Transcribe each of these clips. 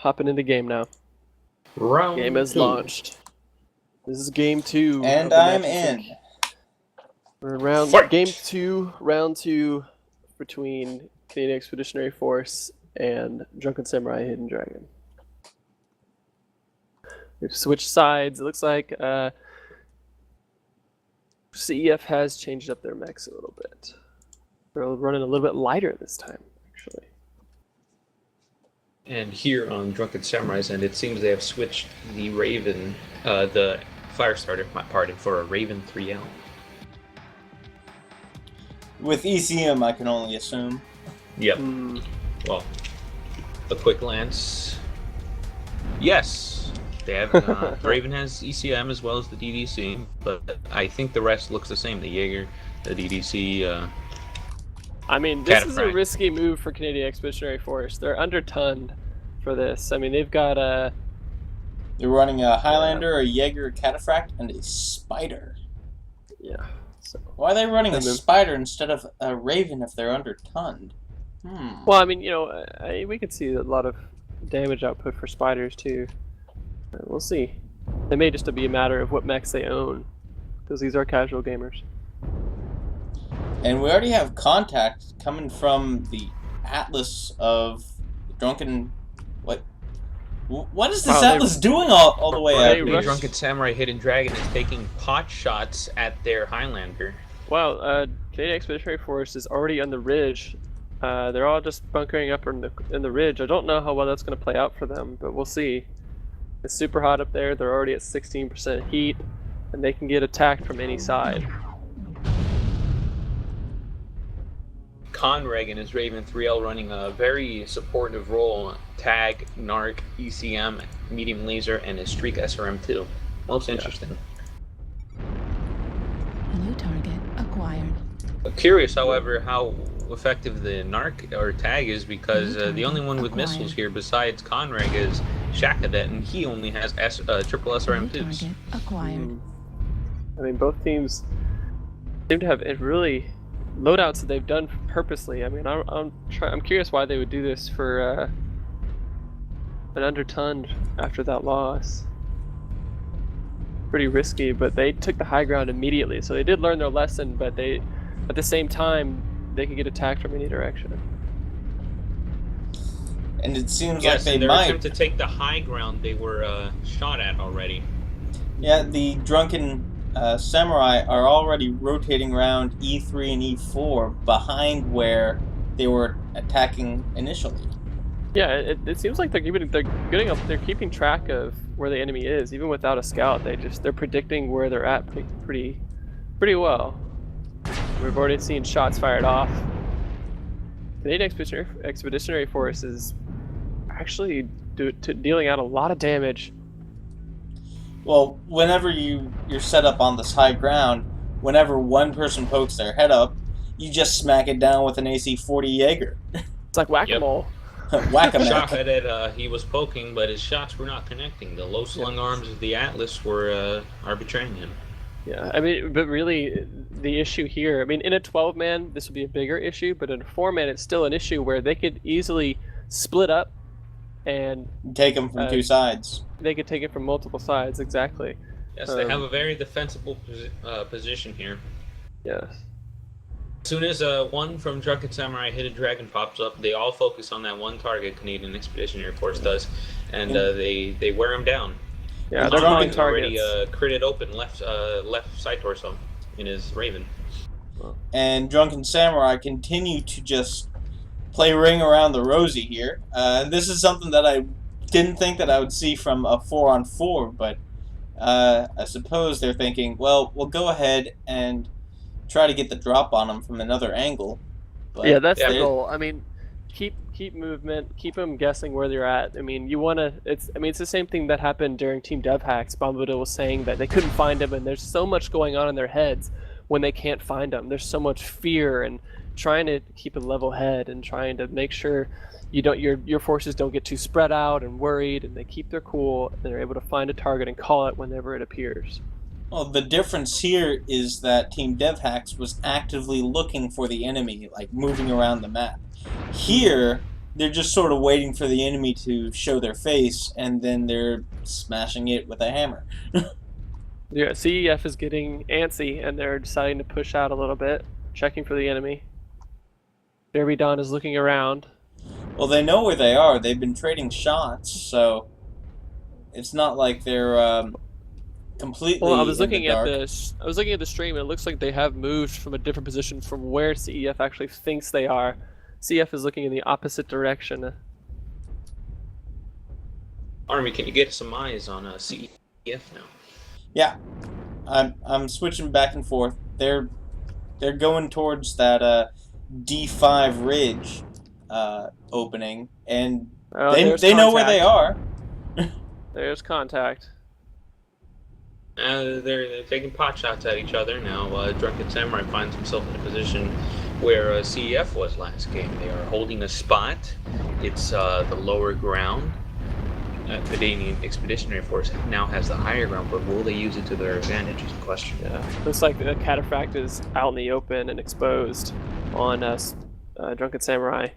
hopping into game now. Round Game has two. launched. This is game 2. And I'm in. We're in Fight! game 2, round 2, between Canadian Expeditionary Force and Drunken Samurai Hidden Dragon. We've switched sides. It looks like CEF has changed up their mechs a little bit. They're running a little bit lighter this time, actually. And here on Drunken Samurai's end, it seems they have switched the Raven, the Firestarter part for a Raven 3L. With ECM, I can only assume. Yep. Well, a quick glance. Yes, they have. Raven has ECM as well as the DDC, but I think the rest looks the same. The Jaeger, the DDC. I mean, this is a risky move for Canadian Expeditionary Force. They're under-tonned for this. I mean, they've got a... They're running a Highlander, a Jaeger, a Cataphract, and a Spider. Yeah. So. Why are they running a Spider instead of a Raven if they're under-tonned? Well, I mean, you know, we could see a lot of damage output for Spiders, too. We'll see. It may just be a matter of what mechs they own, because these are casual gamers. And we already have contact coming from the Atlas of Drunken... What is this Atlas doing all the way out? The Drunken Samurai Hidden Dragon is taking pot shots at their Highlander. Well, Canadian Expeditionary Force is already on the ridge. They're all just bunkering up in the ridge. I don't know how well that's going to play out for them, but we'll see. It's super hot up there. They're already at 16% heat, and they can get attacked from any side. Conreg and his Raven 3L running a very supportive role. Tag, Narc, ECM, Medium Laser, and his Streak SRM2. Most interesting. New target acquired. Curious, however, how effective the Narc or Tag is, because the only one with missiles here besides Conreg is Shakadet, and he only has triple SRM2s. Acquired. I mean, both teams seem to have really loadouts that they've done purposely. I mean, I'm curious why they would do this for an under-tonned after that loss. Pretty risky, but they took the high ground immediately, so they did learn their lesson. But they, at the same time, they could get attacked from any direction. And it seems like they their might attempt to take the high ground they were shot at already. Yeah, the Drunken Samurai are already rotating around E3 and E4 behind where they were attacking initially. Yeah, it seems like they're keeping track of where the enemy is, even without a scout. They're predicting where they're at pretty well. We've already seen shots fired off. Canadian Expeditionary Force is actually dealing out a lot of damage. Well, whenever you're set up on this high ground, whenever one person pokes their head up, you just smack it down with an AC-40 Jaeger. It's like whack-a-mole. Whack-a-mole. Shot at it, he was poking, but his shots were not connecting. The low-slung arms of the Atlas were betraying him. Yeah, I mean, but really, the issue here, I mean, in a 12-man, this would be a bigger issue, but in a 4-man, it's still an issue where they could easily split up and take them from two sides. They could take it from multiple sides, exactly. Yes, they have a very defensible position here. Yes. As soon as one from Drunken Samurai Hidden Dragon pops up, they all focus on that one target Canadian Expeditionary Force does, and they wear him down. Yeah, they're on targets. Already critted open left side torso in his Raven. And Drunken Samurai continue to just play ring around the rosy here. This is something that I didn't think that I would see from a 4-on-4, but I suppose they're thinking, well, we'll go ahead and try to get the drop on them from another angle. But yeah, that's the goal. I mean, keep movement, keep them guessing where they're at. I mean, it's the same thing that happened during Team Dev Hacks. Bombadil was saying that they couldn't find him, and there's so much going on in their heads when they can't find him. There's so much fear and trying to keep a level head and trying to make sure your forces don't get too spread out and worried, and they keep their cool and they're able to find a target and call it whenever it appears. Well, the difference here is that Team Dev Hacks was actively looking for the enemy, like moving around the map. Here, they're just sort of waiting for the enemy to show their face, and then they're smashing it with a hammer. Yeah, CEF is getting antsy, and they're deciding to push out a little bit, checking for the enemy. Derby Don is looking around. Well, they know where they are. They've been trading shots, so it's not like they're completely Well, I was looking in the at dark. I was looking at the stream, and it looks like they have moved from a different position from where CEF actually thinks they are. CEF is looking in the opposite direction. Army, can you get some eyes on CEF now? Yeah, I'm switching back and forth. They're going towards that D5 ridge opening, and Oh, they know where they are. There's contact. They're taking pot shots at each other now. Drunken Samurai finds himself in a position where CEF was last game. They are holding a spot. It's the lower ground. Canadian Expeditionary Force now has the higher ground, but will they use it to their advantage is the question. Yeah, looks like the Cataphract is out in the open and exposed on Drunken Samurai.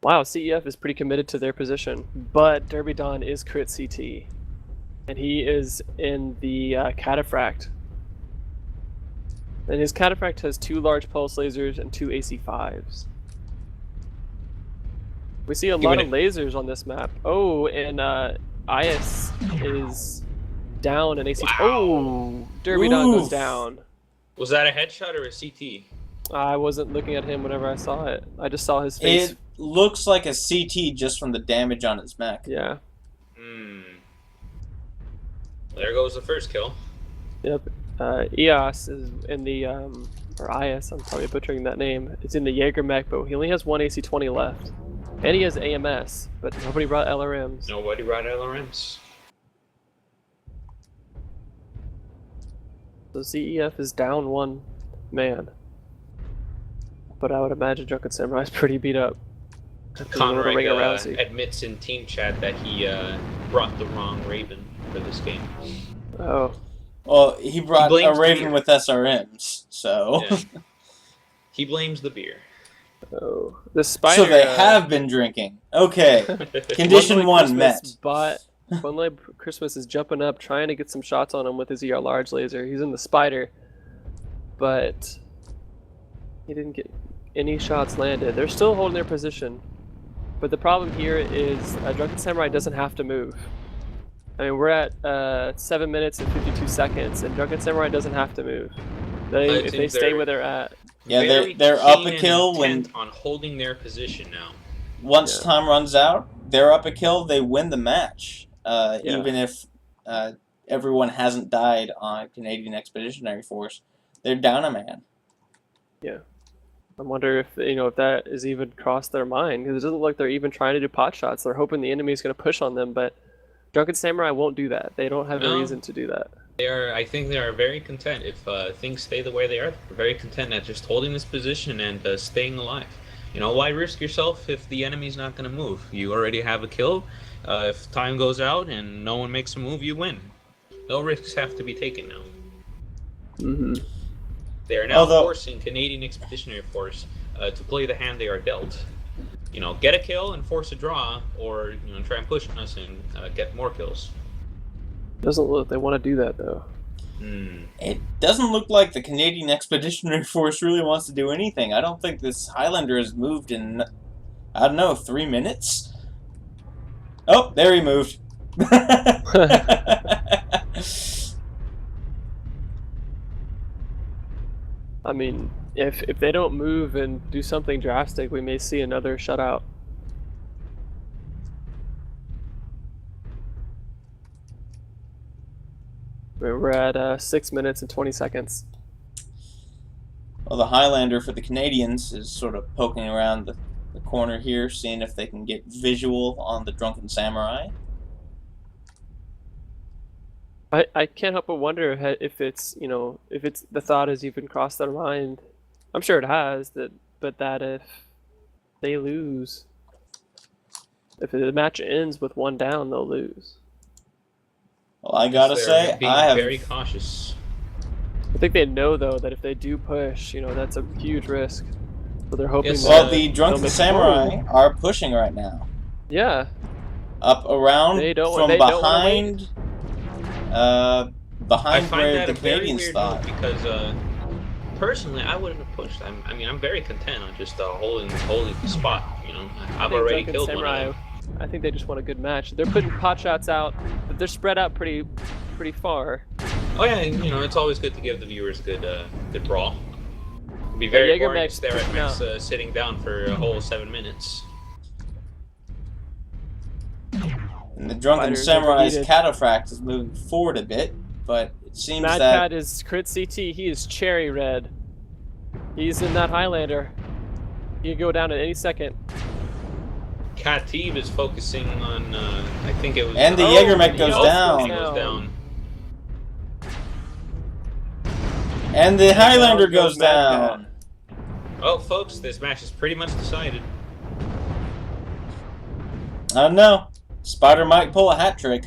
Wow, CEF is pretty committed to their position, but Derby Don is crit CT, and he is in the Cataphract. And his Cataphract has 2 large pulse lasers and 2 AC5s. We see a lot of lasers on this map. Oh, and IS is down and AC. Wow. Oh, Derby Don goes Oof. down. Was that a headshot or a CT? I wasn't looking at him whenever I saw it. I just saw his face. It looks like a CT just from the damage on his mech. Yeah. There goes the first kill. Yep. EOS is in the or IS. I'm probably butchering that name. It's in the Jaeger mech, but he only has 1 AC-20 left, and he has AMS, but nobody brought LRMs. Nobody brought LRMs. So CEF is down 1 man. But I would imagine Drunken Samurai is pretty beat up. Conrad admits in team chat that he brought the wrong Raven for this game. Oh. Well, he brought a Raven beer with SRMs, so... Yeah. He blames the beer. Oh. The spider... So they have been drinking. Okay. Condition 1 met. Funlight Christmas is jumping up, trying to get some shots on him with his ER large laser. He's in the spider, but he didn't get any shots landed. They're still holding their position, but the problem here is Drunken Samurai doesn't have to move. I mean, we're at 7 minutes and 52 seconds, and Drunken Samurai doesn't have to move. If they stay where they're at. Yeah, they're up a kill when on holding their position now. Once time runs out, they're up a kill. They win the match, even if everyone hasn't died on Canadian Expeditionary Force. They're down a man. Yeah, I wonder if if that is even crossed their mind, because it doesn't look like they're even trying to do pot shots. They're hoping the enemy's going to push on them, but Drunken Samurai won't do that. They don't have a reason to do that. I think they are very content if things stay the way they are. They're very content at just holding this position and staying alive. You know, why risk yourself if the enemy's not going to move? You already have a kill. If time goes out and no one makes a move, you win. No risks have to be taken now. Mm-hmm. They are now forcing Canadian Expeditionary Force to play the hand they are dealt. You know, get a kill and force a draw, or try and push us and get more kills. Doesn't look like they want to do that though. It doesn't look like the Canadian Expeditionary Force really wants to do anything. I don't think this Highlander has moved in, I don't know, 3 minutes? Oh, there he moved. I mean, if they don't move and do something drastic, we may see another shutout. We're at 6 minutes and 20 seconds. Well, the Highlander for the Canadians is sort of poking around the corner here, seeing if they can get visual on the Drunken Samurai. I can't help but wonder if it's the thought has even crossed their mind. I'm sure it has, but if they lose, if the match ends with 1 down, they'll lose. Well, I gotta say, I have very cautious. I think they know though that if they do push, that's a huge risk. So they're hoping Yes, that Well, the they'll Drunken make- Samurai are pushing right now. Yeah. Up around They don't- from they don't wanna behind. I Behind find where that the a very Canadians weird thought. move because personally I wouldn't have pushed. I mean, I'm very content on just holding the spot. You know, I've think already Drunken killed Samurai, one of them. I think they just want a good match. They're putting pot shots out, but they're spread out pretty far. Oh yeah, and, you know, it's always good to give the viewers good brawl. It'd be very Jaeger boring to Mech stare at pushing Max out. sitting down for a whole 7 minutes. And the Drunken Fighters Samurai's overheated. cataphract is moving forward a bit, but it seems Mad that Cat is crit CT. He is cherry red. He's in that Highlander. He can go down at any second. Khatib is focusing on, I think it was. And the Oh, Jägermech he goes also down. He goes down. And the Highlander down goes goes Mad down. Oh, folks, this match is pretty much decided. I don't know. Spider might pull a hat trick.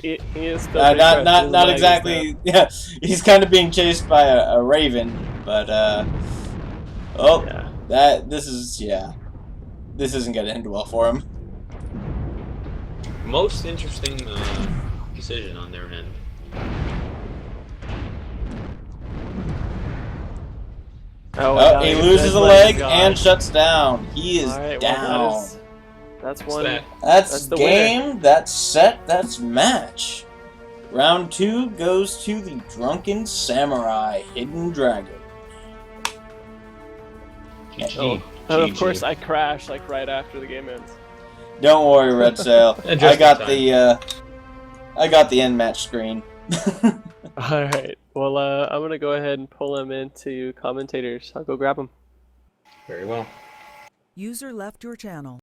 He is still pretty Not fresh. not His not leg is exactly. Yeah, he's kind of being chased by a raven, but oh, Yeah. this isn't gonna end well for him. Most interesting decision on their end. Oh, he loses a leg God. and shuts down. He is All right, down. well, that's What's one. that? That's the game, that's set, that's match. Round 2 goes to the Drunken Samurai Hidden Dragon. GG. And of GG. course, I crash like right after the game ends. Don't worry, Red Sail. Just I in got time. I got the end match screen. All right. Well, I'm gonna go ahead and pull him into commentators. I'll go grab him. Very well. User left your channel.